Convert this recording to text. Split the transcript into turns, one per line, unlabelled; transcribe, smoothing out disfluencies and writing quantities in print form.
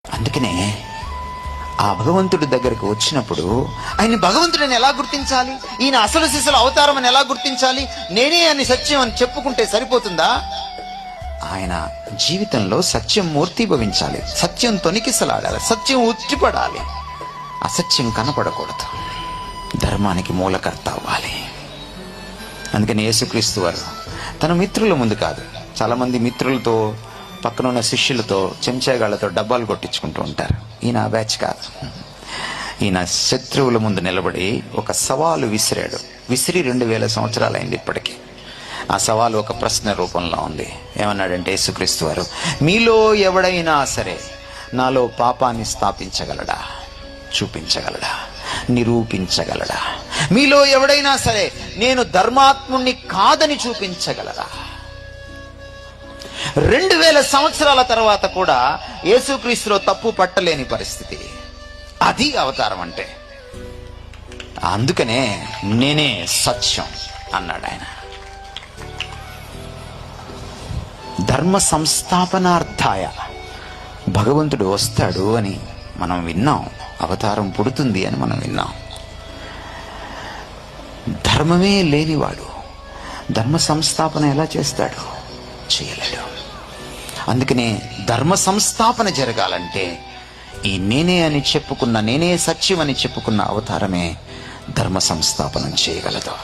అందుకనే ఆ భగవంతుడి దగ్గరికి వచ్చినప్పుడు ఆయన భగవంతుడిని ఎలా గుర్తించాలి, ఈయన అసలు సిసలు అవతారం అని ఎలా గుర్తించాలి, నేనే అని సత్యం అని చెప్పుకుంటే సరిపోతుందా? ఆయన జీవితంలో సత్యం మూర్తిభవించాలి, సత్యం తొనికిసలాడాలి, సత్యం ఉట్టిపడాలి, అసత్యం కనపడకూడదు, ధర్మానికి మూలకర్త అవ్వాలి. అందుకని యేసుక్రీస్తు వారు తన మిత్రుల ముందు కాదు, చాలా మంది మిత్రులతో పక్కన ఉన్న శిష్యులతో చెంచాగాళ్లతో డబ్బాలు కొట్టించుకుంటూ ఉంటారు. ఈయన ఆ బ్యాచ్ కాదు. ఈయన శత్రువుల ముందు నిలబడి ఒక సవాలు విసిరాడు. విసిరి 2000 సంవత్సరాలైంది ఇప్పటికీ. ఆ సవాలు ఒక ప్రశ్న రూపంలో ఉంది. ఏమన్నాడంటే యేసుక్రీస్తు వారు, మీలో ఎవడైనా సరే నాలో పాపాన్ని స్థాపించగలడా, చూపించగలడా, నిరూపించగలడా? మీలో ఎవడైనా సరే నేను ధర్మాత్ముణ్ణి కాదని చూపించగలరా? 2000 సంవత్సరాల తర్వాత కూడా యేసుక్రీస్తులో తప్పు పట్టలేని పరిస్థితి. అది అవతారం అంటే. అందుకనే నేనే సత్యం అన్నాడు ఆయన. ధర్మ సంస్థాపనార్థాయ భగవంతుడు వస్తాడు అని మనం విన్నాం, అవతారం పుడుతుంది అని మనం విన్నాం. ధర్మమే లేనివాడు ధర్మ సంస్థాపన ఎలా చేస్తాడు? చేయలేడు. అందుకనే ధర్మ సంస్థాపన జరగాలంటే ఈ నేనే అని చెప్పుకున్న, నేనే సత్యం అని చెప్పుకున్న అవతారమే ధర్మ సంస్థాపనం చేయగలదు.